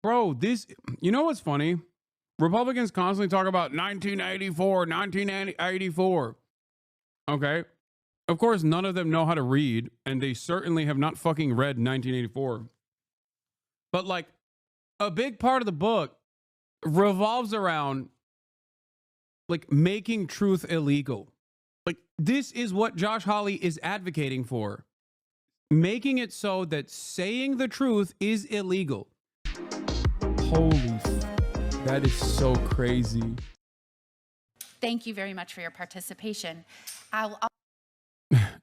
Bro, you know what's funny? Republicans constantly talk about 1984. Okay. Of course, none of them know how to read, and they certainly have not fucking read 1984. But like, a big part of the book revolves around like making truth illegal. Like, this is what Josh Hawley is advocating for. Making it so that saying the truth is illegal. Holy, that is so crazy. Thank you very much for your participation.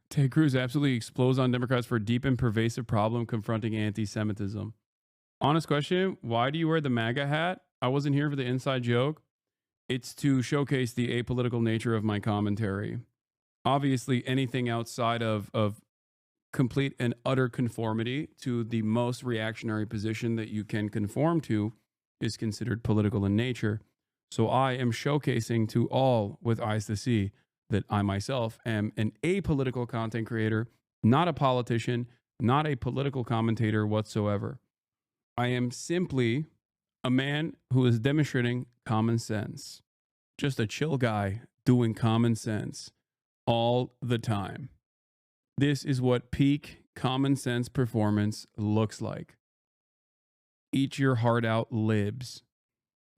Ted Cruz absolutely explodes on Democrats for a deep and pervasive problem confronting anti-Semitism. Honest question, why do you wear the MAGA hat? I wasn't here for the inside joke. It's to showcase the apolitical nature of my commentary. Obviously, anything outside of complete and utter conformity to the most reactionary position that you can conform to is considered political in nature. So I am showcasing to all with eyes to see that I myself am an apolitical content creator, not a politician, not a political commentator whatsoever. I am simply a man who is demonstrating common sense. Just a chill guy doing common sense all the time. This is what peak common sense performance looks like. Eat your heart out, libs.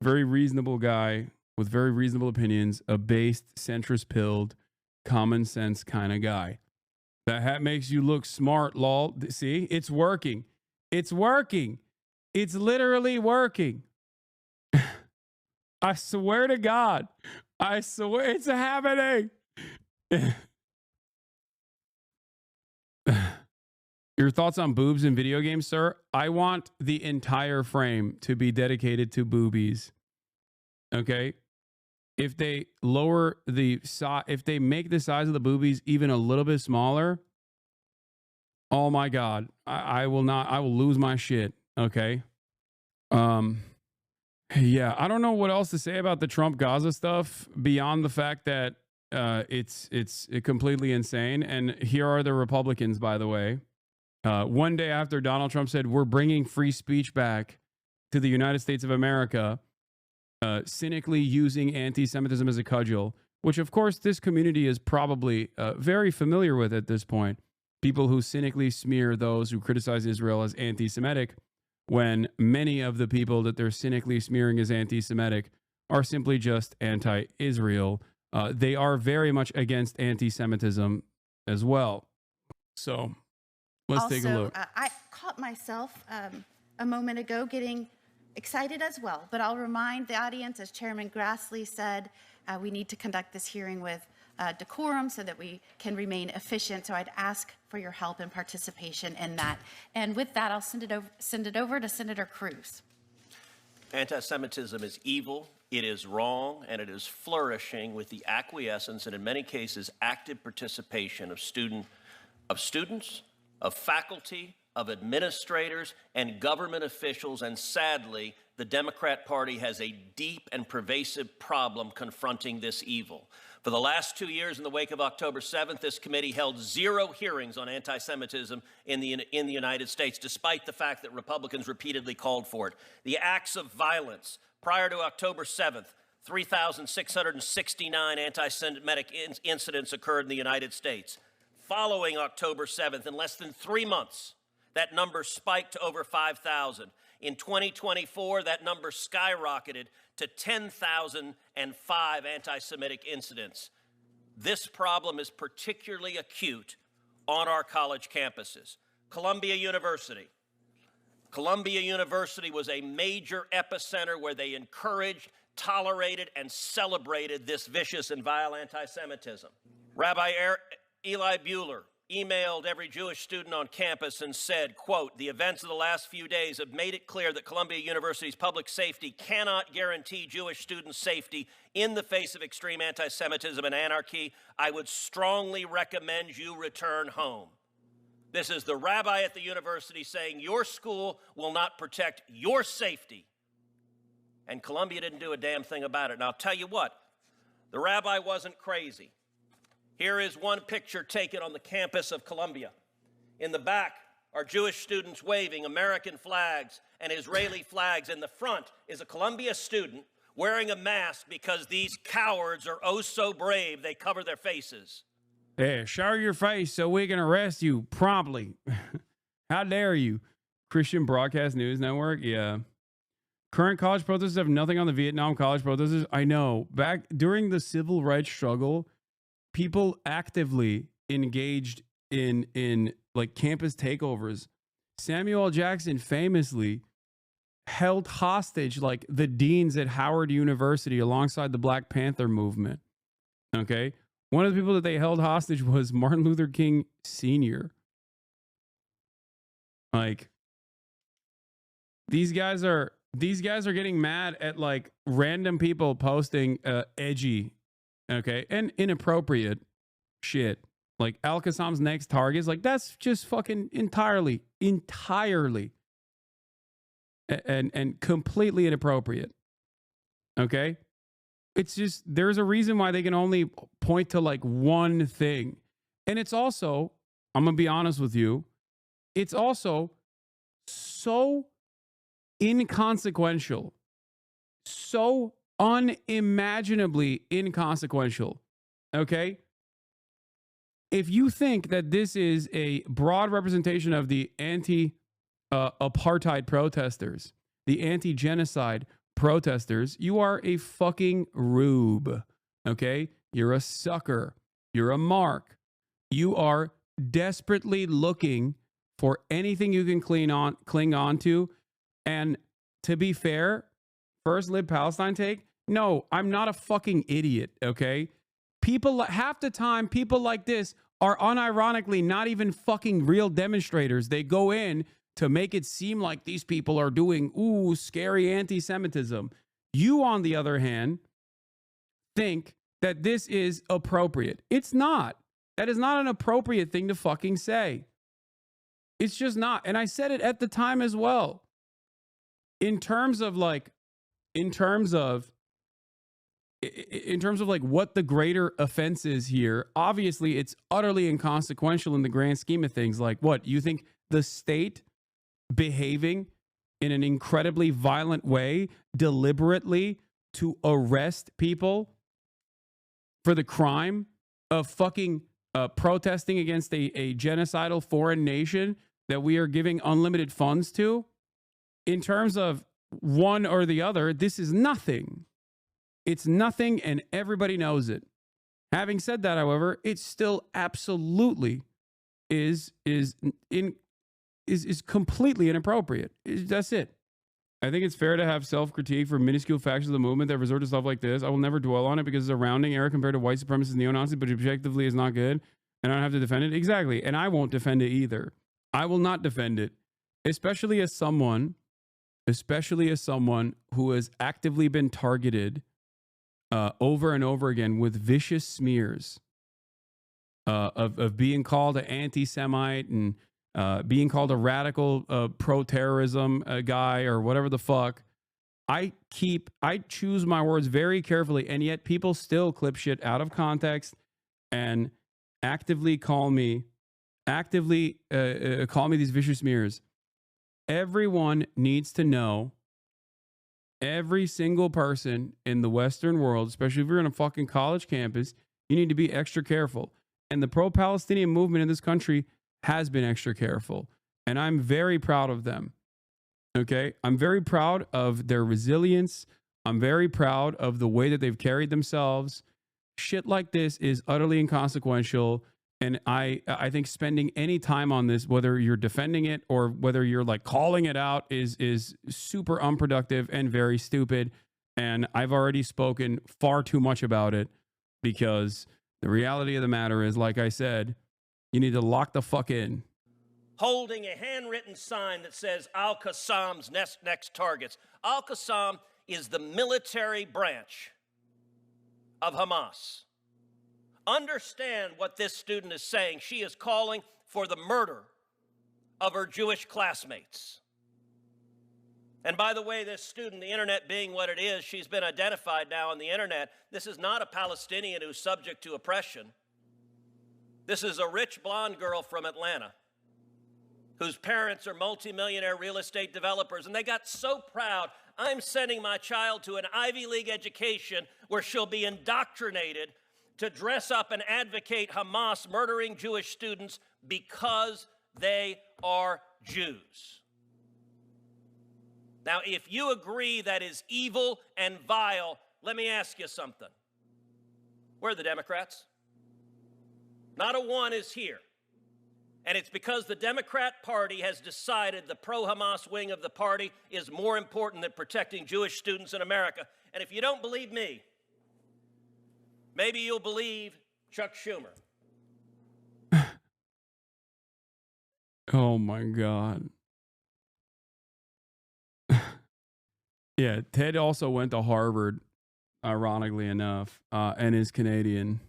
Very reasonable guy with very reasonable opinions, a based, centrist-pilled, common sense kind of guy. That hat makes you look smart, lol. See, it's working. It's working. It's literally working. I swear to God. I swear it's happening. Your thoughts on boobs in video games, sir? I want the entire frame to be dedicated to boobies. Okay? If they lower the size, if they make the size of the boobies even a little bit smaller, oh my God, I will lose my shit. Okay? Yeah, I don't know what else to say about the Trump Gaza stuff beyond the fact that it's completely insane. And here are the Republicans, by the way. One day after Donald Trump said, we're bringing free speech back to the United States of America, cynically using anti-Semitism as a cudgel, which of course this community is probably very familiar with at this point. People who cynically smear those who criticize Israel as anti-Semitic, when many of the people that they're cynically smearing as anti-Semitic are simply just anti-Israel. They are very much against anti-Semitism as well. So let's take a look. I caught myself a moment ago getting excited as well, but I'll remind the audience, as Chairman Grassley said, we need to conduct this hearing with decorum so that we can remain efficient. So I'd ask for your help and participation in that. And with that, I'll send it over to Senator Cruz. Anti-Semitism is evil, it is wrong, and it is flourishing with the acquiescence and in many cases active participation of students, of faculty, of administrators, and government officials. And sadly, the Democrat Party has a deep and pervasive problem confronting this evil. For the last 2 years, in the wake of October 7th, this committee held 0 hearings on anti-Semitism in the United States, despite the fact that Republicans repeatedly called for it. The acts of violence prior to October 7th, 3,669 anti-Semitic incidents occurred in the United States. Following October 7th, in less than 3 months, that number spiked to over 5,000. In 2024, that number skyrocketed to 10,005 anti-Semitic incidents. This problem is particularly acute on our college campuses. Columbia University was a major epicenter where they encouraged, tolerated, and celebrated this vicious and vile anti-Semitism. Rabbi Eli Buehler emailed every Jewish student on campus and said, quote, the events of the last few days have made it clear that Columbia University's public safety cannot guarantee Jewish students' safety in the face of extreme anti-Semitism and anarchy. I would strongly recommend you return home. This is the rabbi at the university saying your school will not protect your safety. And Columbia didn't do a damn thing about it. And I'll tell you what, the rabbi wasn't crazy. Here is one picture taken on the campus of Columbia. In the back, are Jewish students waving American flags and Israeli flags. In the front is a Columbia student wearing a mask because these cowards are oh so brave they cover their faces. Hey, show your face so we can arrest you promptly. How dare you? Christian Broadcast News Network? Yeah. Current college protesters have nothing on the Vietnam college protesters. I know. Back during the civil rights struggle, people actively engaged in like campus takeovers. Samuel L. Jackson famously held hostage like the deans at Howard University alongside the Black Panther movement. Okay? One of the people that they held hostage was Martin Luther King Sr. Like, these guys are getting mad at like random people posting edgy, okay, and inappropriate shit. Like Al-Qassam's next targets, like that's just fucking entirely and completely inappropriate. Okay? It's just there's a reason why they can only point to like one thing. And it's also, I'm going to be honest with you, it's also so inconsequential, so unimaginably inconsequential. Okay? If you think that this is a broad representation of the anti-apartheid protesters, the anti-genocide protesters, you are a fucking rube. Okay? You're a sucker. You're a mark. You are desperately looking for anything you can cling on to. And to be fair, First Live Palestine take, no, I'm not a fucking idiot, okay? People, half the time, people like this are unironically not even fucking real demonstrators. They go in to make it seem like these people are doing, ooh, scary anti-Semitism. You, on the other hand, think that this is appropriate. It's not. That is not an appropriate thing to fucking say. It's just not. And I said it at the time as well. In terms of like what the greater offense is here, obviously it's utterly inconsequential in the grand scheme of things. Like what? You think the state behaving in an incredibly violent way deliberately to arrest people for the crime of fucking protesting against a genocidal foreign nation that we are giving unlimited funds to? In terms of one or the other, this is nothing. It's nothing, and everybody knows it. Having said that, however, it still absolutely is completely inappropriate. That's it. I think it's fair to have self-critique for minuscule factions of the movement that resort to stuff like this. I will never dwell on it because it's a rounding error compared to white supremacist neo-Nazis, but objectively is not good, and I don't have to defend it. Exactly, and I won't defend it either. I will not defend it, especially as someone who has actively been targeted over and over again with vicious smears of being called an anti-Semite and being called a radical pro-terrorism guy or whatever the fuck. I choose my words very carefully, and yet people still clip shit out of context and actively call me these vicious smears. Everyone needs to know, every single person in the Western world, especially if you're in a fucking college campus, you need to be extra careful. And the pro-Palestinian movement in this country has been extra careful. And I'm very proud of them. Okay? I'm very proud of their resilience. I'm very proud of the way that they've carried themselves. Shit like this is utterly inconsequential. And I think spending any time on this, whether you're defending it or whether you're like calling it out, is super unproductive and very stupid. And I've already spoken far too much about it because the reality of the matter is, like I said, you need to lock the fuck in. Holding a handwritten sign that says Al-Qassam's next targets. Al-Qassam is the military branch of Hamas. Understand what this student is saying. She is calling for the murder of her Jewish classmates. And by the way, this student, the internet being what it is, she's been identified now on the internet. This is not a Palestinian who's subject to oppression. This is a rich blonde girl from Atlanta. whose parents are multimillionaire real estate developers, and they got so proud, I'm sending my child to an Ivy League education where she'll be indoctrinated to dress up and advocate Hamas murdering Jewish students because they are Jews. Now, if you agree that is evil and vile, let me ask you something. Where are the Democrats? Not a one is here. And it's because the Democrat Party has decided the pro-Hamas wing of the party is more important than protecting Jewish students in America. And if you don't believe me, maybe you'll believe Chuck Schumer. Oh my God. Yeah, Ted also went to Harvard, ironically enough, and is Canadian.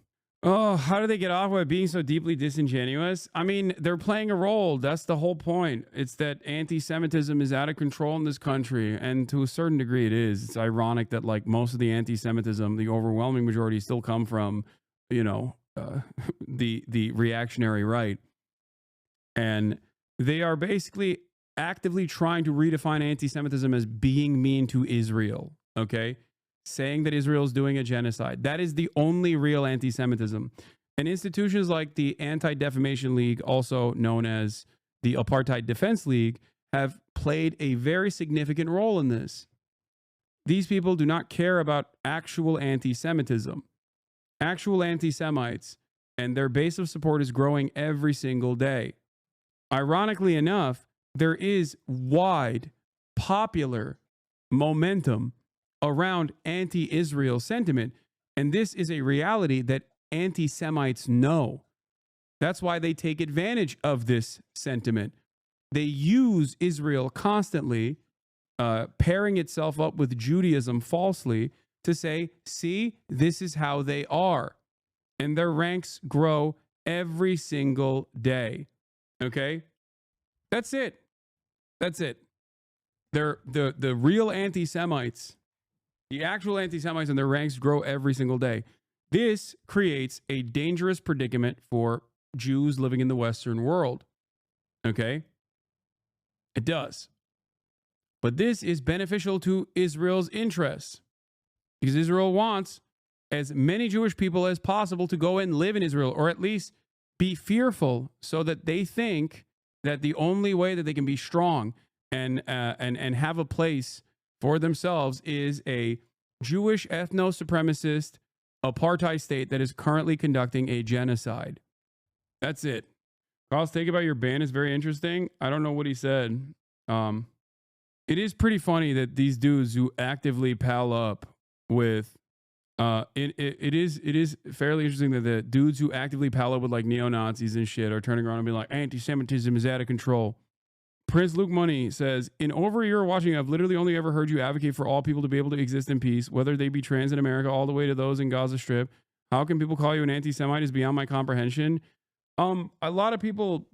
Oh, how do they get off with being so deeply disingenuous? I mean, they're playing a role. That's the whole point. It's that anti-Semitism is out of control in this country, and to a certain degree it is. It's ironic that like most of the anti-Semitism, the overwhelming majority still come from, you know, the reactionary right. And they are basically actively trying to redefine anti-Semitism as being mean to Israel, okay? Saying that Israel is doing a genocide. That is the only real anti-Semitism. And institutions like the Anti-Defamation League, also known as the Apartheid Defense League, have played a very significant role in this. These people do not care about actual anti-Semitism. Actual anti-Semites, and their base of support is growing every single day. Ironically enough, there is wide, popular momentum around anti-Israel sentiment, and this is a reality that anti-Semites know. That's why they take advantage of this sentiment. They use Israel constantly, pairing itself up with Judaism falsely to say, see, this is how they are. And their ranks grow every single day. Okay? That's it. That's it. They're the real anti-Semites, the actual anti-Semites, and their ranks grow every single day. This creates a dangerous predicament for Jews living in the Western world. Okay? It does. But this is beneficial to Israel's interests because Israel wants as many Jewish people as possible to go and live in Israel, or at least be fearful, so that they think that the only way that they can be strong and have a place for themselves is a Jewish ethno-supremacist apartheid state that is currently conducting a genocide. That's it. Carl's take about your ban is very interesting. I don't know what he said. It is pretty funny that these dudes who actively pal up with it is fairly interesting that the dudes who actively pal up with like neo-Nazis and shit are turning around and being like, anti-Semitism is out of control. Prince Luke Money says, in over a year of watching, I've literally only ever heard you advocate for all people to be able to exist in peace, whether they be trans in America all the way to those in Gaza Strip. How can people call you an anti-Semite is beyond my comprehension. A lot of people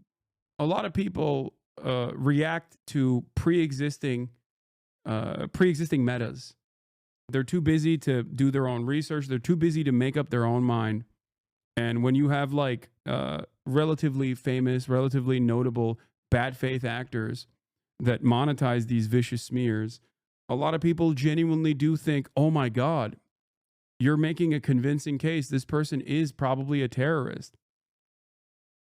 react to pre-existing metas. They're too busy to do their own research. They're too busy to make up their own mind. And when you have like relatively famous, relatively notable bad faith actors that monetize these vicious smears, a lot of people genuinely do think, oh my God, you're making a convincing case. This person is probably a terrorist.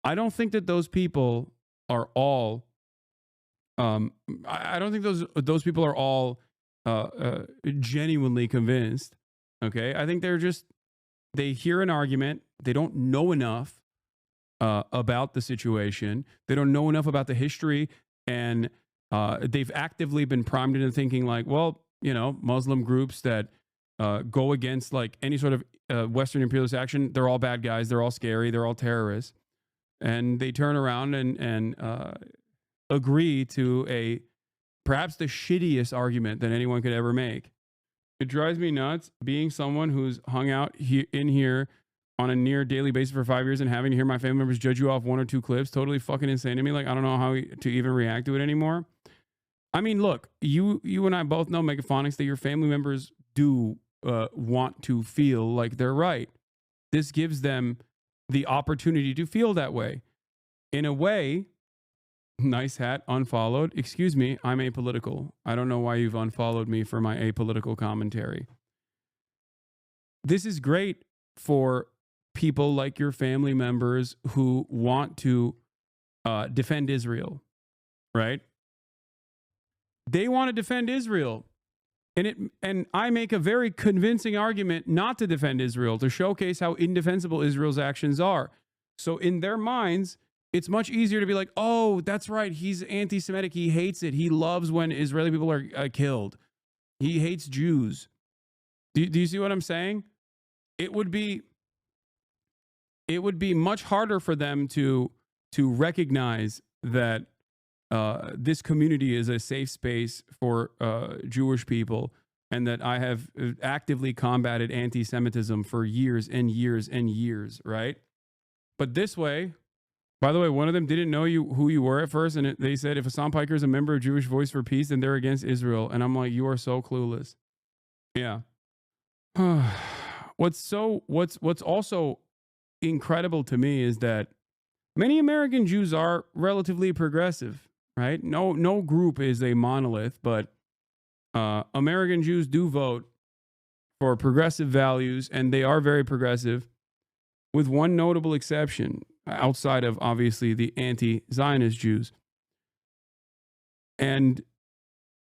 I don't think that those people are all, I don't think those people are all genuinely convinced. Okay. I think they hear an argument. They don't know enough about the situation. They don't know enough about the history, and they've actively been primed into thinking like, well, you know, Muslim groups that go against like any sort of Western imperialist action, they're all bad guys. They're all scary. They're all terrorists. And they turn around and agree to perhaps the shittiest argument that anyone could ever make. It drives me nuts being someone who's hung out in here on a near daily basis for 5 years and having to hear my family members judge you off one or two clips. Totally fucking insane to me. Like, I don't know how to even react to it anymore. I mean, look, you and I both know, Megaphonics, that your family members do want to feel like they're right. This gives them the opportunity to feel that way. In a way, Nice hat, unfollowed. Excuse me, I'm apolitical. I don't know why you've unfollowed me for my apolitical commentary. This is great for people like your family members who want to defend Israel, right? They want to defend Israel. And I make a very convincing argument not to defend Israel, to showcase how indefensible Israel's actions are. So in their minds, it's much easier to be like, oh, that's right, he's anti-Semitic, he hates it, he loves when Israeli people are killed, he hates Jews. Do you see what I'm saying? It would be much harder for them to recognize that this community is a safe space for Jewish people, and that I have actively combated anti-Semitism for years and years and years, right? But this way, by the way, one of them didn't know who you were at first, and they said, if Hasan Piker is a member of Jewish Voice for Peace, then they're against Israel. And I'm like, you are so clueless. Yeah. What's also incredible to me is that many American Jews are relatively progressive, right? No group is a monolith, but American Jews do vote for progressive values, and they are very progressive, with one notable exception, outside of obviously the anti-Zionist Jews. And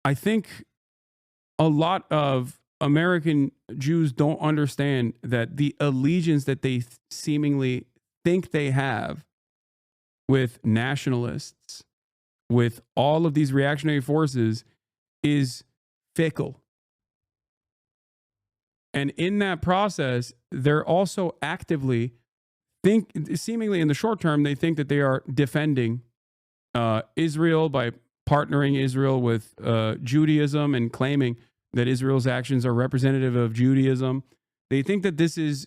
I think a lot of American Jews don't understand that the allegiance that they seemingly think they have with nationalists, with all of these reactionary forces, is fickle. And in that process, they're also actively seemingly in the short term, they think that they are defending Israel by partnering Israel with Judaism and claiming that Israel's actions are representative of Judaism. They think that this is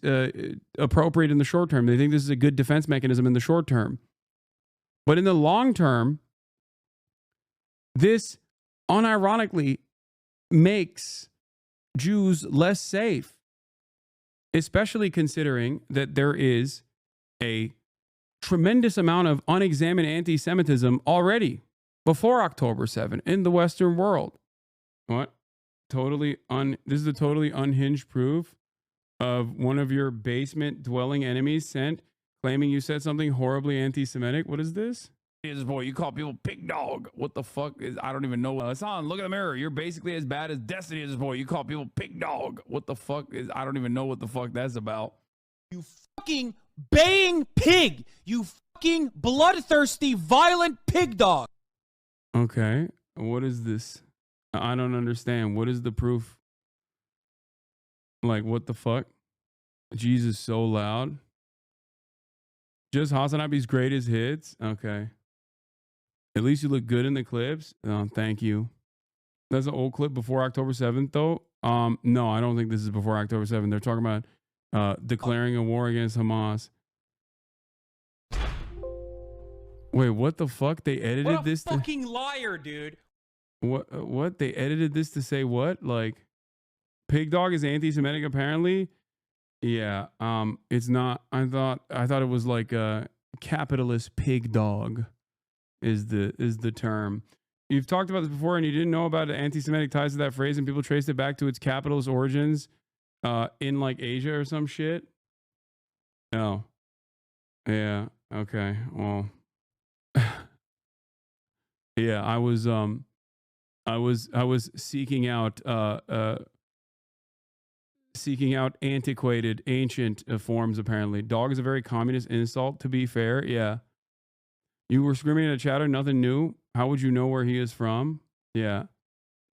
appropriate in the short term. They think this is a good defense mechanism in the short term. But in the long term, this unironically makes Jews less safe, especially considering that there is a tremendous amount of unexamined anti-Semitism already before October 7 in the Western world. What? This is a totally unhinged proof of one of your basement dwelling enemies sent, claiming you said something horribly anti-Semitic. What is this? Boy, you call people pig dog. What the fuck is, I don't even know. Hasan, look in the mirror. You're basically as bad as Destiny is, boy. You call people pig dog. What the fuck is, I don't even know what the fuck that's about. You fucking baying pig. You fucking bloodthirsty, violent pig dog. Okay. What is this? I don't understand. What is the proof? Like, what the fuck? Jesus so loud. Just HasanAbi's greatest hits? Okay. At least you look good in the clips. Thank you. That's an old clip before October 7th, though. No, I don't think this is before October 7th. They're talking about declaring a war against Hamas. Wait, what the fuck? They edited this? What a fucking liar, dude. What? They edited this to say what? Like, pig dog is anti-Semitic, apparently? Yeah. It's not. I thought it was like a capitalist pig dog is the term. You've talked about this before, and you didn't know about the anti-Semitic ties to that phrase, and people traced it back to its capitalist origins in like Asia or some shit. Oh. Yeah. Okay. Well. Yeah, I was seeking out antiquated, ancient forms, apparently. Dog is a very communist insult, to be fair. Yeah. You were screaming at a chatter, nothing new. How would you know where he is from? Yeah.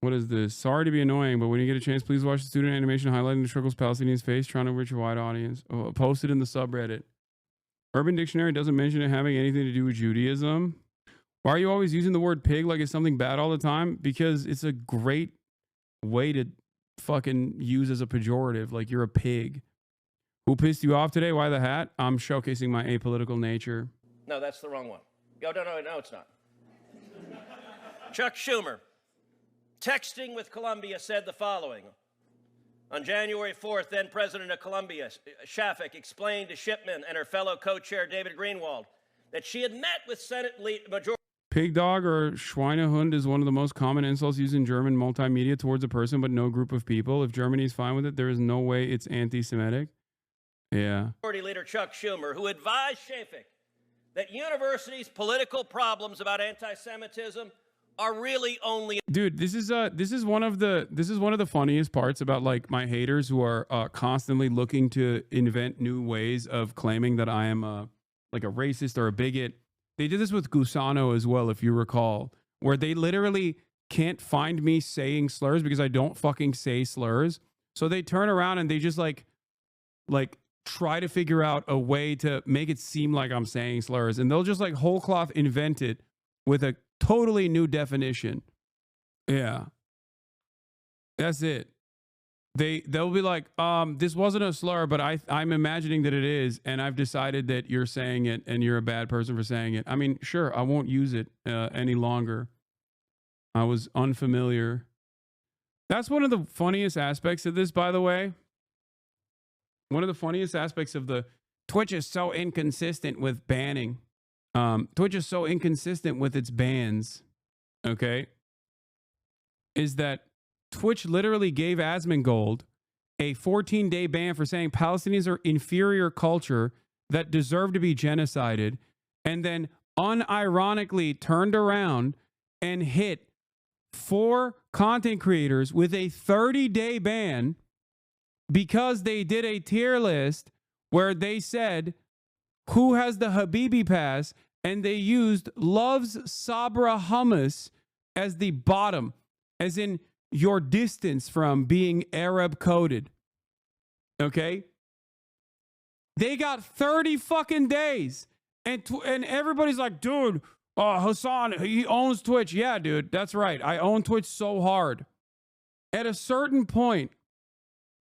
What is this? Sorry to be annoying, but when you get a chance, please watch the student animation highlighting the struggles Palestinians face, trying to reach a wide audience. Posted in the subreddit. Urban Dictionary doesn't mention it having anything to do with Judaism. Why are you always using the word pig like it's something bad all the time? Because it's a great way to fucking use as a pejorative, like you're a pig. Who pissed you off today? Why the hat? I'm showcasing my apolitical nature. No, that's the wrong one. No, it's not. Chuck Schumer, texting with Colombia, said the following. On January 4th, then President of Colombia, Shafik, explained to Shipman and her fellow co-chair David Greenwald that she had met with Senate Majority Pig dog or Schweinehund is one of the most common insults used in German multimedia towards a person, but no group of people. If Germany is fine with it, there is no way it's anti-Semitic. Yeah. Majority Leader Chuck Schumer, who advised Shafik that universities' political problems about anti-Semitism are really only. Dude, this is one of the funniest parts about like my haters who are constantly looking to invent new ways of claiming that I am like a racist or a bigot. They did this with Gusano as well, if you recall, where they literally can't find me saying slurs because I don't fucking say slurs. So they turn around and they just like try to figure out a way to make it seem like I'm saying slurs, and they'll just like whole cloth invent it with a totally new definition. Yeah. That's it. They'll be like, this wasn't a slur, but I'm imagining that it is, and I've decided that you're saying it and you're a bad person for saying it. I mean, sure, I won't use it any longer. I was unfamiliar. That's one of the funniest aspects of this, by the way. One of the funniest aspects of the Twitch is so inconsistent with banning. Twitch is so inconsistent with its bans, okay, is that Twitch literally gave Asmongold a 14-day ban for saying Palestinians are inferior culture that deserve to be genocided, and then unironically turned around and hit 4 content creators with a 30-day ban because they did a tier list where they said who has the Habibi pass, and they used Love's Sabra hummus as the bottom, as in your distance from being Arab coded. Okay? They got 30 fucking days. And everybody's like, dude, Hasan, he owns Twitch. Yeah, dude, that's right. I own Twitch so hard. At a certain point,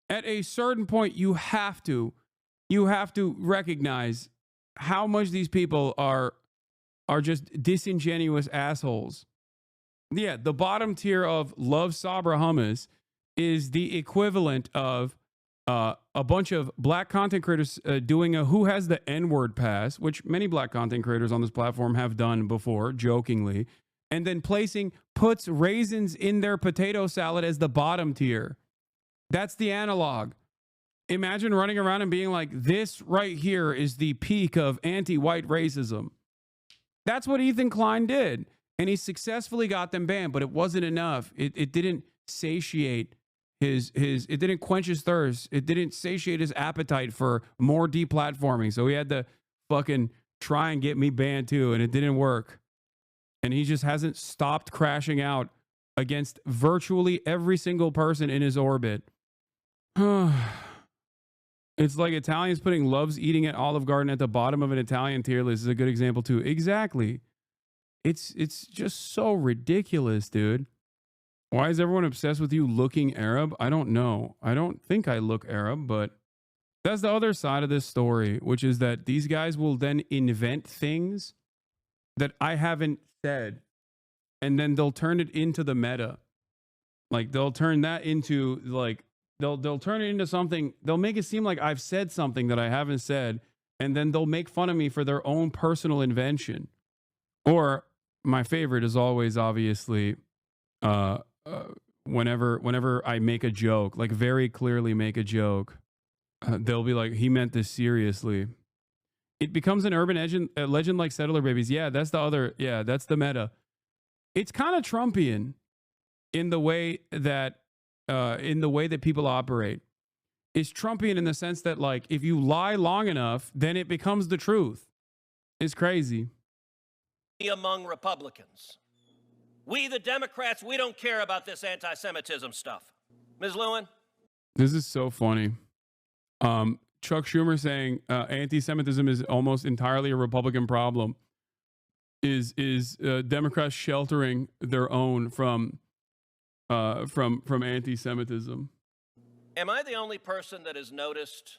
you have to recognize how much these people are just disingenuous assholes. Yeah, the bottom tier of Love Sabra hummus is the equivalent of a bunch of black content creators doing a who has the N-word pass, which many black content creators on this platform have done before, jokingly, and then puts raisins in their potato salad as the bottom tier. That's the analog. Imagine running around and being like, this right here is the peak of anti-white racism. That's what Ethan Klein did. And he successfully got them banned, but it wasn't enough. It didn't satiate it didn't quench his thirst. It didn't satiate his appetite for more deplatforming. So he had to fucking try and get me banned too, and it didn't work. And he just hasn't stopped crashing out against virtually every single person in his orbit. It's like Italians putting Love's eating at Olive Garden at the bottom of an Italian tier list is a good example too. Exactly. It's just so ridiculous, dude. Why is everyone obsessed with you looking Arab? I don't know. I don't think I look Arab, but that's the other side of this story, which is that these guys will then invent things that I haven't said, and then they'll turn it into the meta. Like they'll turn that into like they'll turn it into something. They'll make it seem like I've said something that I haven't said, and then they'll make fun of me for their own personal invention. Or my favorite is always obviously whenever I make a joke, like very clearly make a joke, they'll be like, he meant this seriously. It becomes an urban legend like Settler Babies. Yeah, that's that's the meta. It's kind of Trumpian in the way that people operate. It's Trumpian in the sense that like if you lie long enough, then it becomes the truth. It's crazy. Among Republicans. We, the Democrats, we don't care about this anti-Semitism stuff. Ms. Lewin? This is so funny. Chuck Schumer saying anti-Semitism is almost entirely a Republican problem is Democrats sheltering their own from anti-Semitism. Am I the only person that has noticed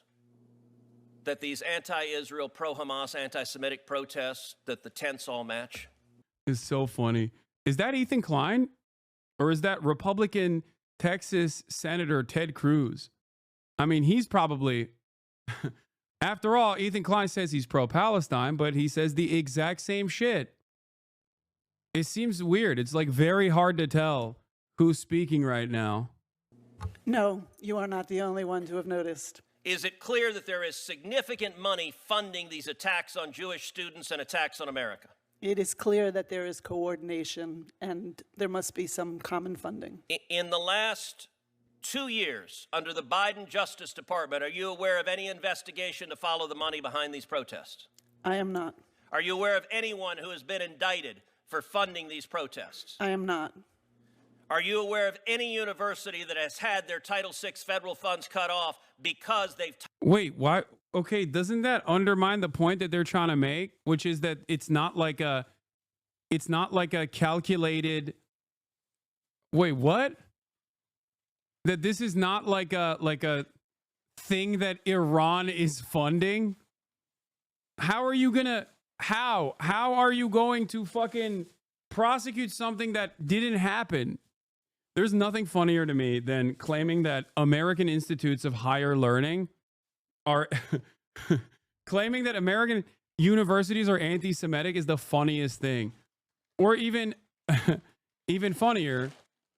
that these anti-Israel, pro-Hamas, anti-Semitic protests, that the tents all match? It's so funny. Is that Ethan Klein? Or is that Republican Texas Senator Ted Cruz? I mean, he's probably... After all, Ethan Klein says he's pro-Palestine, but he says the exact same shit. It seems weird. It's like very hard to tell who's speaking right now. No, you are not the only one to have noticed. Is it clear that there is significant money funding these attacks on Jewish students and attacks on America? It is clear that there is coordination and there must be some common funding. In the last 2 years, under the Biden Justice Department, are you aware of any investigation to follow the money behind these protests? I am not. Are you aware of anyone who has been indicted for funding these protests? I am not. Are you aware of any university that has had their Title VI federal funds cut off because they've... Wait, why? Okay, doesn't that undermine the point that they're trying to make, which is that it's not like a calculated... Wait, what? That this is not like a thing that Iran is funding? How are you gonna... How are you going to fucking prosecute something that didn't happen? There's nothing funnier to me than claiming that American institutes of higher learning are claiming that American universities are anti-Semitic is the funniest thing. Or even funnier,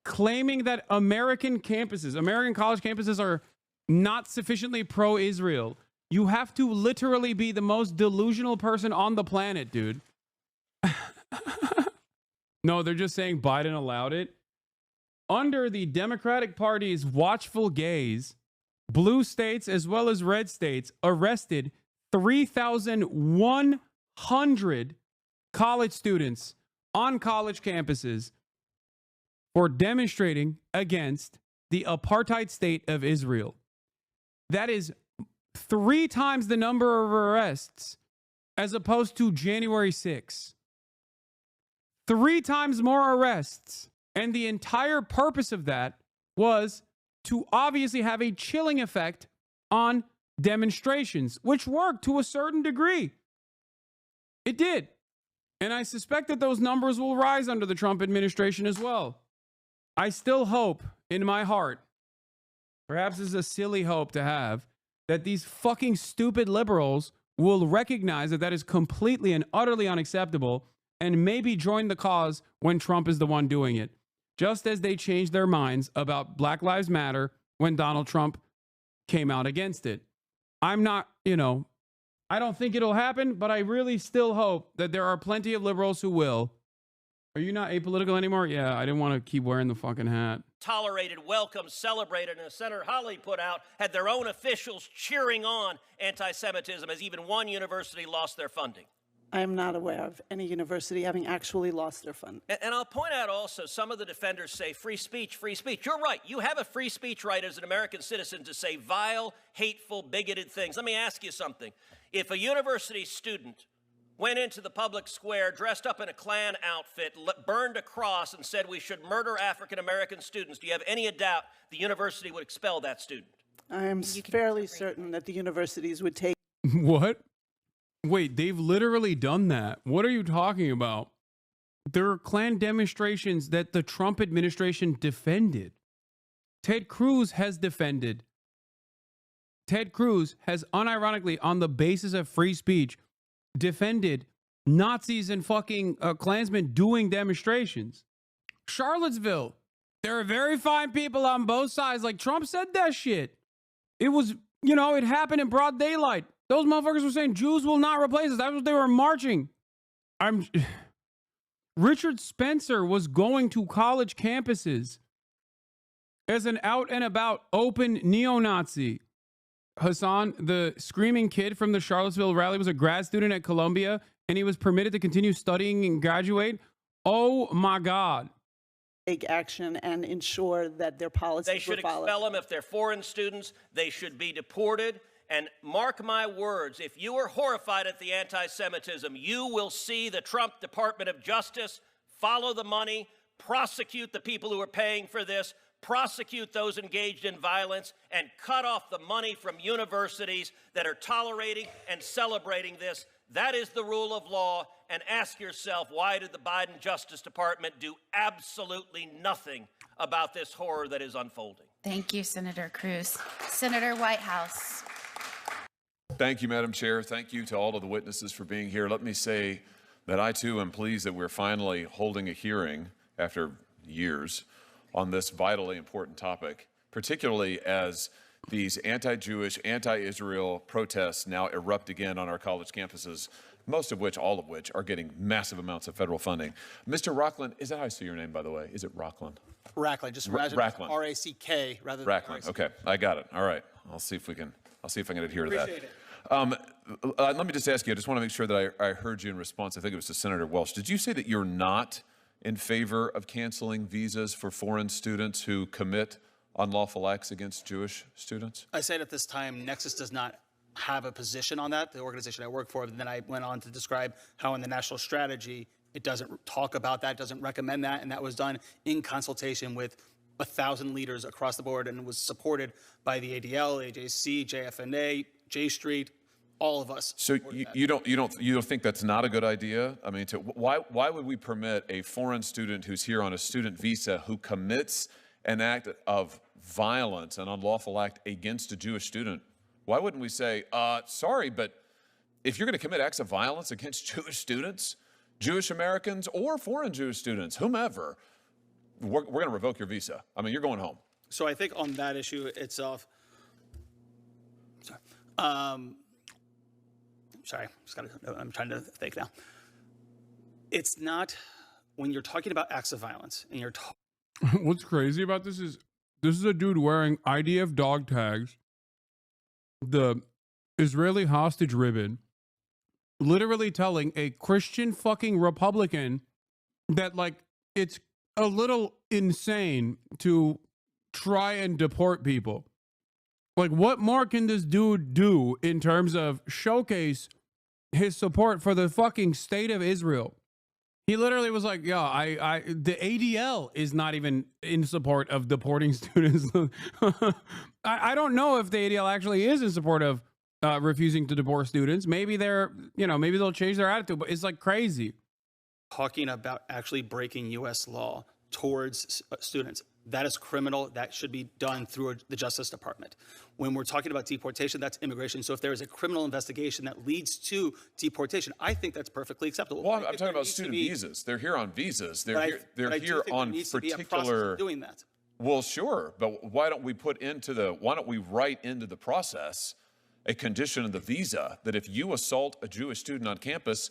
claiming that American college campuses are not sufficiently pro-Israel. You have to literally be the most delusional person on the planet, dude. No, they're just saying Biden allowed it. Under the Democratic Party's watchful gaze, blue states as well as red states arrested 3,100 college students on college campuses for demonstrating against the apartheid state of Israel. That is 3 times the number of arrests as opposed to January 6th. 3 times more arrests. And the entire purpose of that was to obviously have a chilling effect on demonstrations, which worked to a certain degree. It did. And I suspect that those numbers will rise under the Trump administration as well. I still hope in my heart, perhaps this is a silly hope to have, that these fucking stupid liberals will recognize that that is completely and utterly unacceptable and maybe join the cause when Trump is the one doing it. Just as they changed their minds about Black Lives Matter when Donald Trump came out against it. I'm not, I don't think it'll happen, but I really still hope that there are plenty of liberals who will. Are you not apolitical anymore? Yeah, I didn't want to keep wearing the fucking hat. Tolerated, welcomed, celebrated, and as Senator Hawley put out, had their own officials cheering on anti-Semitism as even one university lost their funding. I am not aware of any university having actually lost their fund. And I'll point out also, some of the defenders say free speech, free speech. You're right. You have a free speech right as an American citizen to say vile, hateful, bigoted things. Let me ask you something. If a university student went into the public square dressed up in a Klan outfit, burned a cross, and said we should murder African-American students, do you have any doubt the university would expel that student? I am fairly certain that the universities would take... What? Wait, they've literally done that. What are you talking about? There are Klan demonstrations that the Trump administration defended. Ted Cruz has defended. Ted Cruz has unironically, on the basis of free speech, defended Nazis and fucking Klansmen doing demonstrations. Charlottesville, there are very fine people on both sides. Like, Trump said that shit. It was, it happened in broad daylight. Those motherfuckers were saying Jews will not replace us. That's what they were marching. Richard Spencer was going to college campuses as an out and about open neo-Nazi. Hasan, the screaming kid from the Charlottesville rally, was a grad student at Columbia, and he was permitted to continue studying and graduate. Oh my God. Take action and ensure that their policies They should were followed. expel them if they're foreign students. They should be deported. And mark my words, if you are horrified at the anti-Semitism, you will see the Trump Department of Justice follow the money, prosecute the people who are paying for this, prosecute those engaged in violence, and cut off the money from universities that are tolerating and celebrating this. That is the rule of law. And ask yourself, why did the Biden Justice Department do absolutely nothing about this horror that is unfolding? Thank you, Senator Cruz. Senator Whitehouse. Thank you, Madam Chair. Thank you to all of the witnesses for being here. Let me say that I too am pleased that we're finally holding a hearing after years on this vitally important topic, particularly as these anti-Jewish, anti-Israel protests now erupt again on our college campuses, most of which, all of which, are getting massive amounts of federal funding. Mr. Rockland, is that how I say your name, by the way? Is it Rockland? Rackland, just Rackland. R-A-C-K rather than Rackland. Okay, I got it. All right. I'll see if I can adhere to that. Appreciate it. Let me just ask you, I just want to make sure that I heard you in response. I think it was to Senator Welch. Did you say that you're not in favor of canceling visas for foreign students who commit unlawful acts against Jewish students? I said at this time, Nexus does not have a position on that, the organization I work for. And then I went on to describe how in the national strategy, it doesn't talk about that, doesn't recommend that. And that was done in consultation with 1,000 leaders across the board and was supported by the ADL, AJC, JFNA, J Street, all of us. So you don't think that's not a good idea? I mean, why would we permit a foreign student who's here on a student visa who commits an act of violence, an unlawful act against a Jewish student? Why wouldn't we say, sorry, but if you're going to commit acts of violence against Jewish students, Jewish Americans, or foreign Jewish students, whomever, we're going to revoke your visa. I mean, you're going home. So I think on that issue itself, I'm trying to think now. It's not, when you're talking about acts of violence and you're What's crazy about this is a dude wearing IDF dog tags, the Israeli hostage ribbon, literally telling a Christian fucking Republican that, like, it's a little insane to try and deport people. Like, what more can this dude do in terms of showcase his support for the fucking state of Israel? He literally was like, yeah, the ADL is not even in support of deporting students. I don't know if the ADL actually is in support of refusing to deport students. Maybe maybe they'll change their attitude, but it's like crazy. talking about actually breaking U.S. law towards students. That is criminal. That should be done through the Justice Department. When we're talking about deportation, that's immigration. So if there is a criminal investigation that leads to deportation, I think that's perfectly acceptable. Well, I'm talking about student visas. They're here on visas. They're here on particular. Doing that. Well, sure, but why don't we write into the process a condition of the visa that if you assault a Jewish student on campus,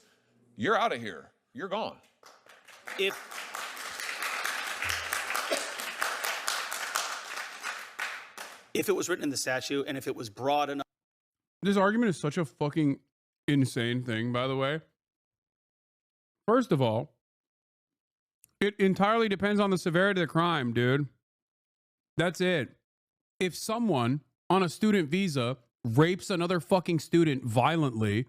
you're out of here. You're gone. If it was written in the statute and if it was broad enough. This argument is such a fucking insane thing, by the way. First of all, it entirely depends on the severity of the crime, dude. That's it. If someone on a student visa rapes another fucking student violently,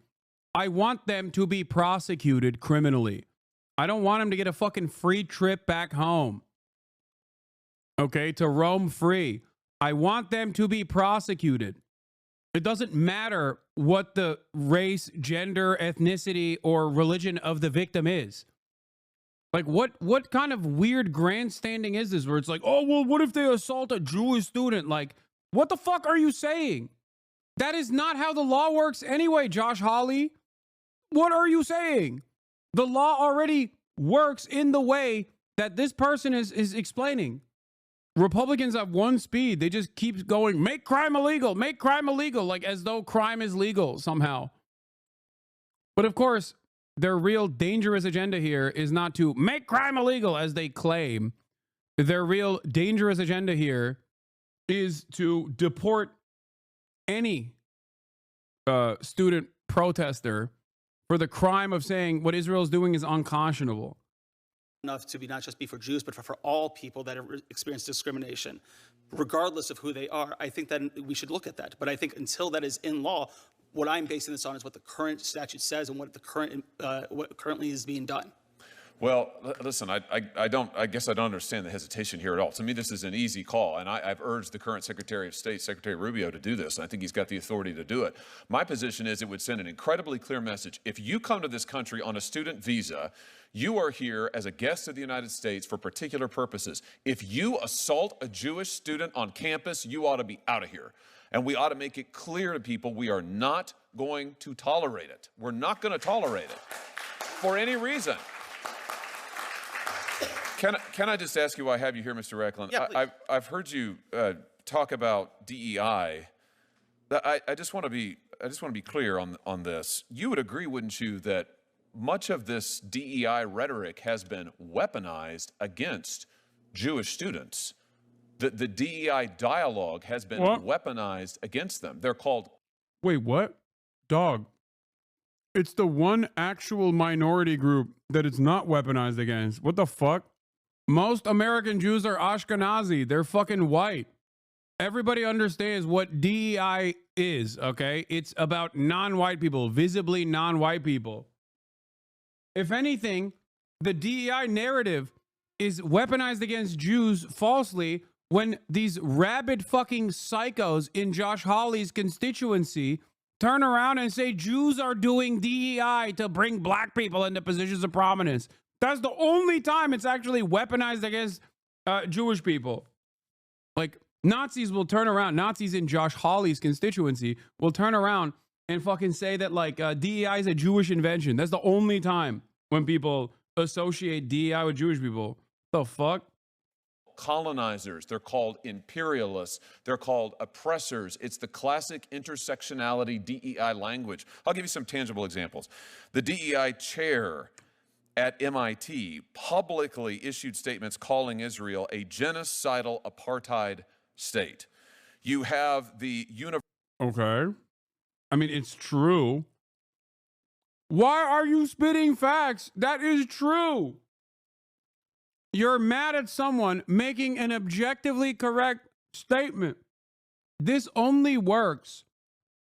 I want them to be prosecuted criminally. I don't want them to get a fucking free trip back home. Okay, to roam free. I want them to be prosecuted. It doesn't matter what the race, gender, ethnicity, or religion of the victim is. Like, what kind of weird grandstanding is this where it's like, oh, well, what if they assault a Jewish student? Like, what the fuck are you saying? That is not how the law works anyway, Josh Hawley. What are you saying? The law already works in the way that this person is explaining. Republicans have one speed. They just keep going, make crime illegal, like as though crime is legal somehow. But of course, their real dangerous agenda here is not to make crime illegal, as they claim. Their real dangerous agenda here is to deport any student protester for the crime of saying what Israel is doing is unconscionable. Enough to be not just be for Jews, but for all people that have experienced discrimination, regardless of who they are. I think that we should look at that. But I think until that is in law, what I'm basing this on is what the current statute says and what what currently is being done. Well, listen, I guess I don't understand the hesitation here at all. To me, this is an easy call, and I've urged the current Secretary of State, Secretary Rubio, to do this, and I think he's got the authority to do it. My position is it would send an incredibly clear message. If you come to this country on a student visa, you are here as a guest of the United States for particular purposes. If you assault a Jewish student on campus, you ought to be out of here. And we ought to make it clear to people we are not going to tolerate it. We're not going to tolerate it. for any reason. Can I just ask you while I have you here, Mr. Recklin? Yeah, please. I've heard you talk about DEI. I just want to be clear on this. You would agree, wouldn't you, that much of this DEI rhetoric has been weaponized against Jewish students? The DEI dialogue has been weaponized against them. They're called... Wait, what? Dog. It's the one actual minority group that it's not weaponized against. What the fuck? Most American Jews are Ashkenazi. They're fucking white. Everybody understands what DEI is, okay? It's about non-white people, visibly non-white people. If anything, the DEI narrative is weaponized against Jews falsely when these rabid fucking psychos in Josh Hawley's constituency turn around and say Jews are doing DEI to bring black people into positions of prominence. That's the only time it's actually weaponized against Jewish people. Like, Nazis will turn around, Nazis in Josh Hawley's constituency will turn around and fucking say that, like, DEI is a Jewish invention. That's the only time when people associate DEI with Jewish people. The fuck? Colonizers, they're called imperialists, they're called oppressors. It's the classic intersectionality DEI language. I'll give you some tangible examples. The DEI chair at MIT publicly issued statements calling Israel a genocidal apartheid state. You have the Okay. I mean, it's true. Why are you spitting facts? That is true. You're mad at someone making an objectively correct statement. This only works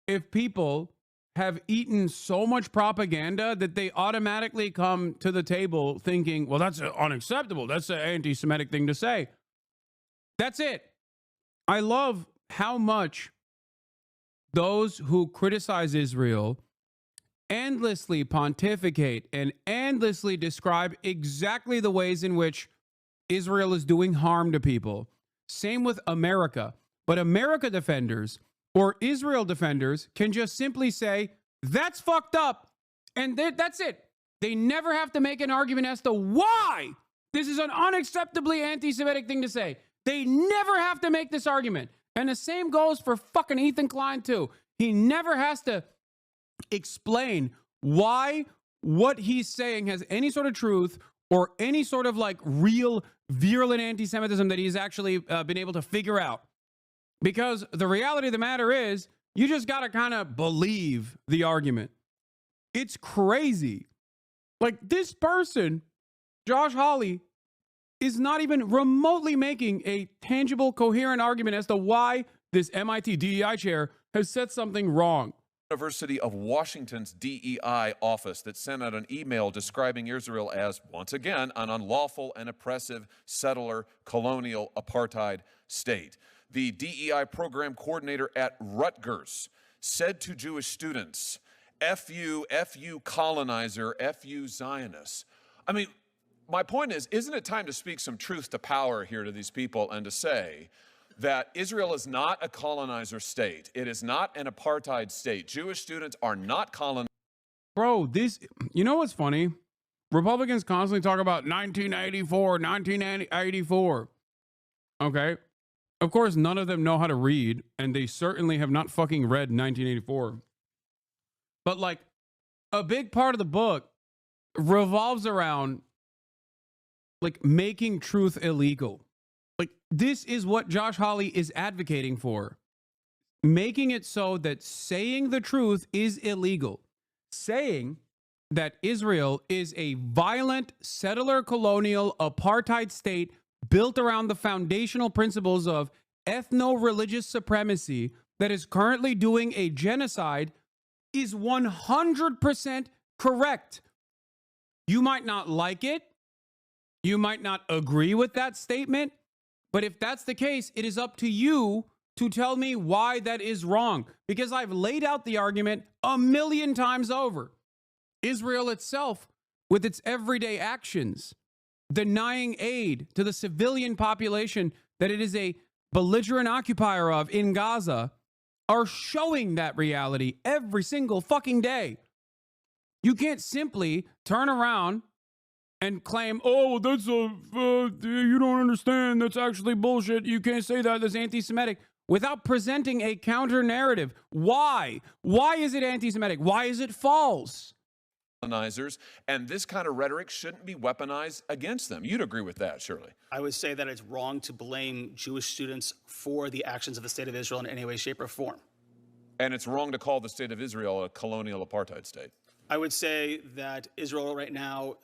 if people have eaten so much propaganda that they automatically come to the table thinking, well, that's unacceptable. That's an anti-Semitic thing to say. That's it. I love how much those who criticize Israel endlessly pontificate and endlessly describe exactly the ways in which Israel is doing harm to people. Same with America. But America defenders or Israel defenders can just simply say, that's fucked up. And that's it. They never have to make an argument as to why this is an unacceptably anti-Semitic thing to say. They never have to make this argument. And the same goes for fucking Ethan Klein too. He never has to explain why what he's saying has any sort of truth or any sort of like real virulent anti-Semitism that he's actually been able to figure out. Because the reality of the matter is, you just got to kind of believe the argument. It's crazy. Like, this person, Josh Hawley, is not even remotely making a tangible, coherent argument as to why this MIT DEI chair has said something wrong. University of Washington's DEI office that sent out an email describing Israel as, once again, an unlawful and oppressive settler colonial apartheid state. The DEI program coordinator at Rutgers said to Jewish students, F you colonizer, F you Zionists. I mean, my point is, isn't it time to speak some truth to power here to these people and to say that Israel is not a colonizer state. It is not an apartheid state. Jewish students are not colonized. Bro, you know what's funny? Republicans constantly talk about 1984. Okay? Of course, none of them know how to read, and they certainly have not fucking read 1984. But, like, a big part of the book revolves around, like, making truth illegal. Like, this is what Josh Hawley is advocating for. Making it so that saying the truth is illegal. Saying that Israel is a violent, settler colonial apartheid state built around the foundational principles of ethno-religious supremacy that is currently doing a genocide is 100% correct. You might not like it. You might not agree with that statement. But if that's the case, it is up to you to tell me why that is wrong. Because I've laid out the argument 1,000,000 times over. Israel itself, with its everyday actions, denying aid to the civilian population that it is a belligerent occupier of in Gaza, are showing that reality every single fucking day. You can't simply turn around and claim, oh, that's you don't understand. That's actually bullshit. You can't say that. That's anti-Semitic without presenting a counter narrative. Why? Why is it anti-Semitic? Why is it false? And this kind of rhetoric shouldn't be weaponized against them. You'd agree with that, surely. I would say that it's wrong to blame Jewish students for the actions of the state of Israel in any way, shape, or form. And it's wrong to call the state of Israel a colonial apartheid state. I would say that Israel right now,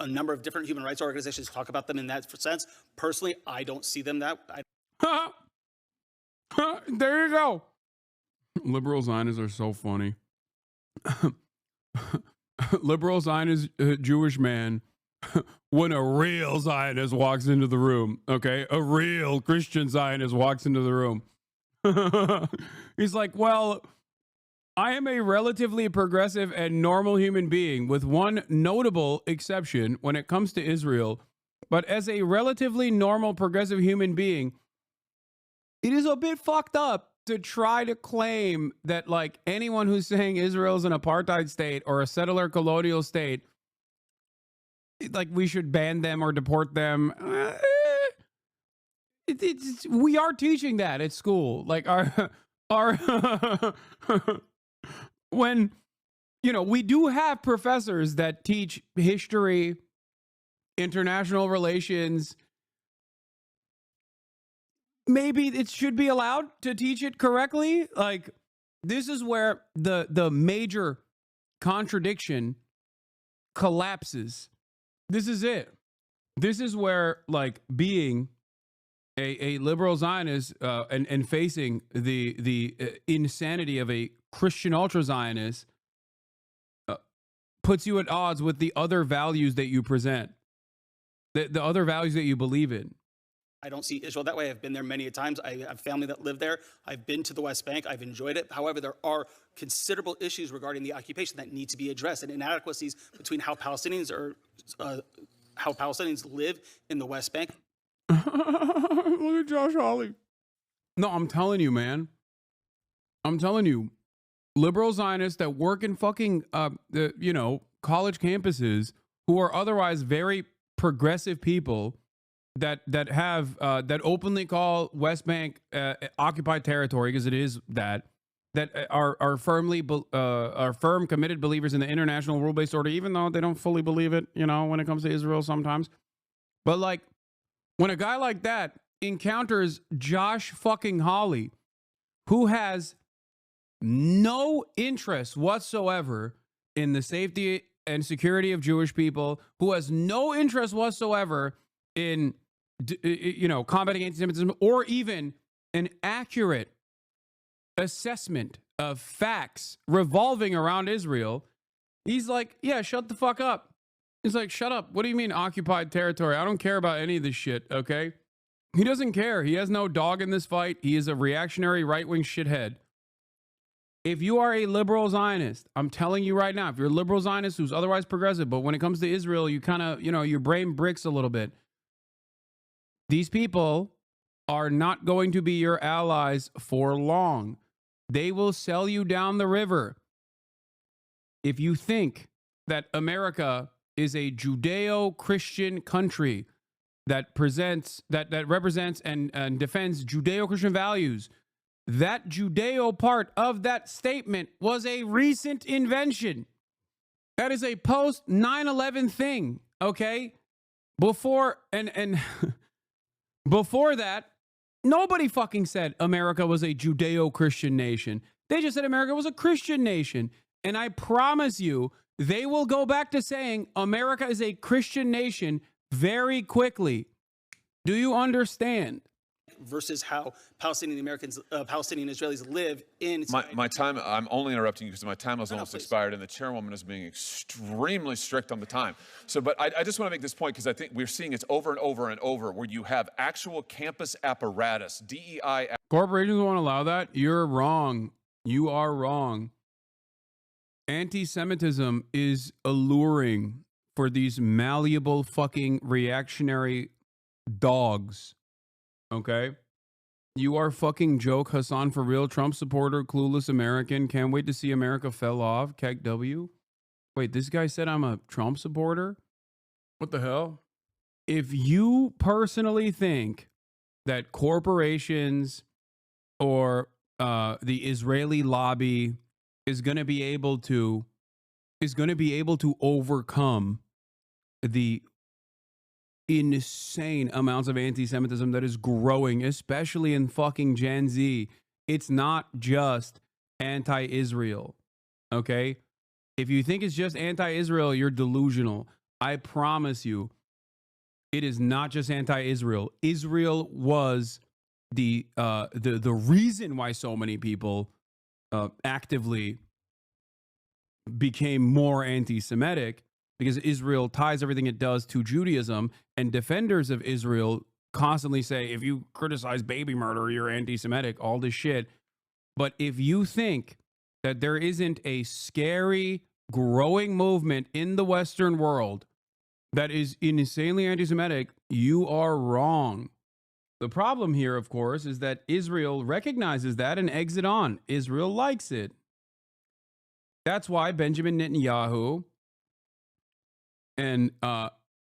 a number of different human rights organizations talk about them in that sense. Personally, I don't see them that. There you go. Liberal Zionists are so funny. Liberal Zionist Jewish man, when a real Zionist walks into the room, okay? A real Christian Zionist walks into the room. He's like, well, I am a relatively progressive and normal human being with one notable exception when it comes to Israel. But as a relatively normal progressive human being, it is a bit fucked up to try to claim that, like, anyone who's saying Israel's an apartheid state or a settler colonial state, like, we should ban them or deport them. We are teaching that at school. Like, our when, you know, we do have professors that teach history, international relations. Maybe it should be allowed to teach it correctly. Like, this is where the major contradiction collapses. This is it. This is where, like, being a liberal Zionist and facing the insanity of a Christian ultra-Zionist puts you at odds with the other values that you present, the other values that you believe in. I don't see Israel that way. I've been there many times. I have family that live there. I've been to the West Bank. I've enjoyed it. However, there are considerable issues regarding the occupation that need to be addressed, and inadequacies between how Palestinians live in the West Bank. Look at Josh Hawley. No, I'm telling you, man. I'm telling you, liberal Zionists that work in fucking college campuses who are otherwise very progressive people that have openly call West Bank occupied territory, because it is that are firm committed believers in the international rule-based order, even though they don't fully believe it, you know, when it comes to Israel sometimes. But, like, when a guy like that encounters Josh fucking Hawley, who has no interest whatsoever in the safety and security of Jewish people, who has no interest whatsoever in, you know, combating anti-Semitism, or even an accurate assessment of facts revolving around Israel, he's like, yeah, shut the fuck up. He's like, shut up. What do you mean occupied territory? I don't care about any of this shit, okay? He doesn't care. He has no dog in this fight. He is a reactionary right-wing shithead. If you are a liberal Zionist, I'm telling you right now, if you're a liberal Zionist who's otherwise progressive, but when it comes to Israel, you kind of, you know, your brain bricks a little bit. These people are not going to be your allies for long. They will sell you down the river. If you think that America is a Judeo-Christian country that represents and defends Judeo-Christian values, that Judeo part of that statement was a recent invention. That is a post 9/11 thing, okay? Before before that, nobody fucking said America was a Judeo-Christian nation. They just said America was a Christian nation. And I promise you, they will go back to saying America is a Christian nation very quickly. Do you understand? Versus how Palestinian Israelis live in. My time, I'm only interrupting you because my time has almost expired, and the chairwoman is being extremely strict on the time. So, but I just want to make this point because I think we're seeing it over and over and over where you have actual campus apparatus, DEI. Corporations won't allow that. You're wrong. You are wrong. Anti-Semitism is alluring for these malleable fucking reactionary dogs. Okay? You are fucking joke, Hasan, for real. Trump supporter, clueless American. Can't wait to see America fell off. Kek W. Wait, this guy said I'm a Trump supporter? What the hell? If you personally think that corporations or the Israeli lobby is going to be able to overcome the insane amounts of anti-Semitism that is growing, especially in fucking Gen Z, it's not just anti-Israel. Okay? If you think it's just anti-Israel, you're delusional. I promise you, it is not just anti-Israel. Israel was the reason why so many people actively became more anti-Semitic, because Israel ties everything it does to Judaism, and defenders of Israel constantly say, if you criticize baby murder, you're anti-Semitic, all this shit. But if you think that there isn't a scary, growing movement in the Western world that is insanely anti-Semitic, you are wrong. The problem here, of course, is that Israel recognizes that and eggs it on. Israel likes it. That's why Benjamin Netanyahu and the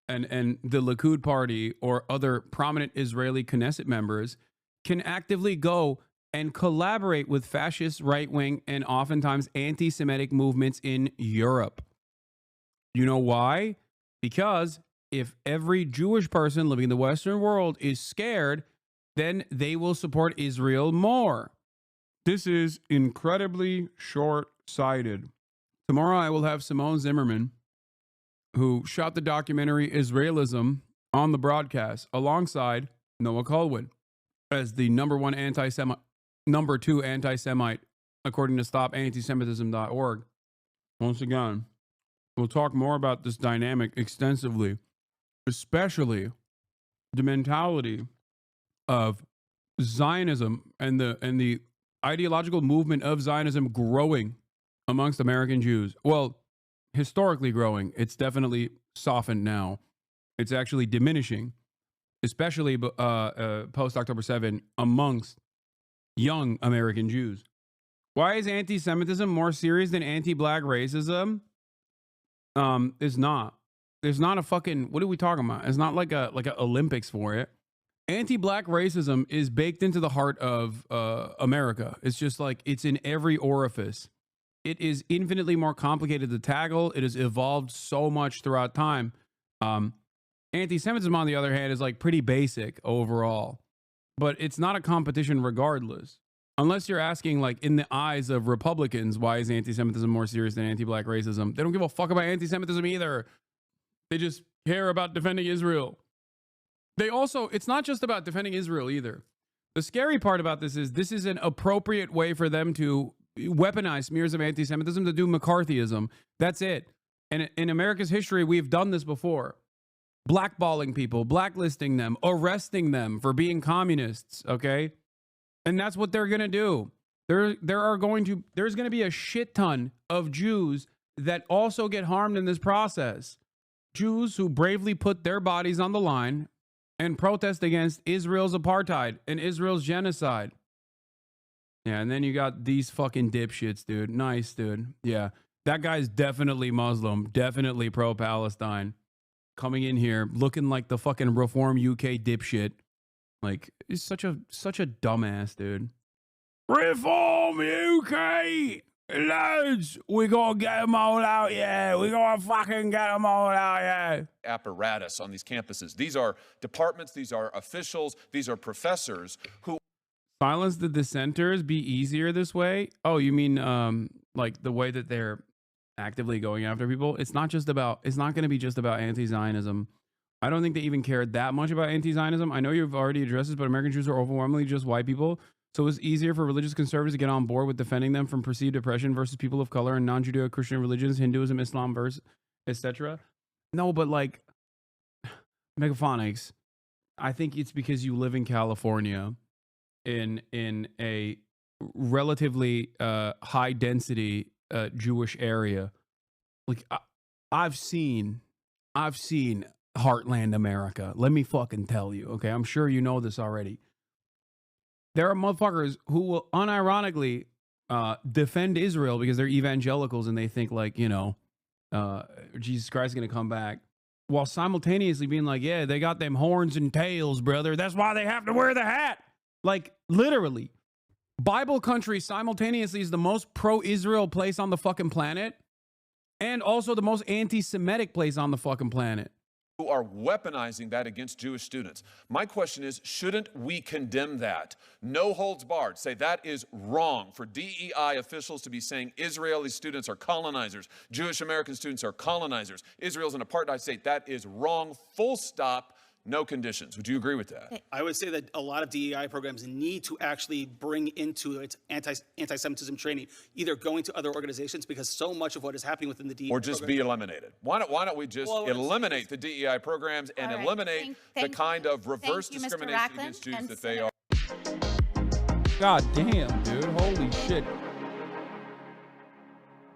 Likud party or other prominent Israeli Knesset members can actively go and collaborate with fascist, right-wing, and oftentimes anti-Semitic movements in Europe. You know why? Because if every Jewish person living in the Western world is scared, then they will support Israel more. This is incredibly short-sighted. Tomorrow I will have Simone Zimmerman, who shot the documentary Israelism, on the broadcast alongside Noah Colwyn as the number 2 anti-Semite, according to StopAntisemitism.org. Once again, we'll talk more about this dynamic extensively, especially the mentality of Zionism and the ideological movement of Zionism growing amongst American Jews. Well, historically growing. It's definitely softened now. It's actually diminishing, especially post October 7 amongst young American Jews. Why is anti-Semitism more serious than anti-black racism? It's not. There's not a fucking, what are we talking about? It's not like a Olympics for it. Anti-black racism is baked into the heart of America. It's just like, it's in every orifice. It is infinitely more complicated to tackle. It has evolved so much throughout time. Anti-Semitism, on the other hand, is like pretty basic overall, but it's not a competition regardless. Unless you're asking, like, in the eyes of Republicans, why is anti-Semitism more serious than anti-black racism? They don't give a fuck about anti-Semitism either. They just care about defending Israel. They also, it's not just about defending Israel either. The scary part about this is an appropriate way for them to weaponize smears of anti-Semitism to do McCarthyism. That's it. And in America's history, we've done this before. Blackballing people, blacklisting them, arresting them for being communists, okay? And that's what they're going to do. There's going to be a shit ton of Jews that also get harmed in this process. Jews who bravely put their bodies on the line and protest against Israel's apartheid and Israel's genocide. Yeah, and then you got these fucking dipshits, dude. Nice, dude. Yeah, that guy's definitely Muslim, definitely pro-Palestine. Coming in here looking like the fucking Reform UK dipshit. Like, he's such a dumbass, dude. Reform UK! Lads, we gotta get them all out, yeah. We gotta fucking get them all out, yeah. Apparatus on these campuses. These are departments, these are officials, these are professors who silence the dissenters be easier this way? Oh, you mean like the way that they're actively going after people? It's not going to be just about anti-Zionism. I don't think they even cared that much about anti-Zionism. I know you've already addressed this, but American Jews are overwhelmingly just white people. So it's easier for religious conservatives to get on board with defending them from perceived oppression versus people of color and non-Judeo-Christian religions, Hinduism, Islam, etc. No, but like, Megaphonics, I think it's because you live in California in a relatively high density Jewish area. Like, I've seen Heartland America. Let me fucking tell you, okay? I'm sure you know this already. There are motherfuckers who will unironically defend Israel because they're evangelicals and they think, like, you know, Jesus Christ is going to come back, while simultaneously being like, yeah, they got them horns and tails, brother. That's why they have to wear the hat. Like, literally. Bible country simultaneously is the most pro-Israel place on the fucking planet and also the most anti-Semitic place on the fucking planet. Who are weaponizing that against Jewish students. My question is, shouldn't we condemn that? No holds barred. Say that is wrong for DEI officials to be saying Israeli students are colonizers, Jewish American students are colonizers, Israel's an apartheid state. That is wrong, full stop, no conditions. Would you agree with that? I would say that a lot of DEI programs need to actually bring into its anti-Semitism training, either going to other organizations, because so much of what is happening within the DEI or just be eliminated. Why don't we just eliminate the DEI programs and eliminate the kind of reverse discrimination against Jews that they are? God damn, dude. Holy shit.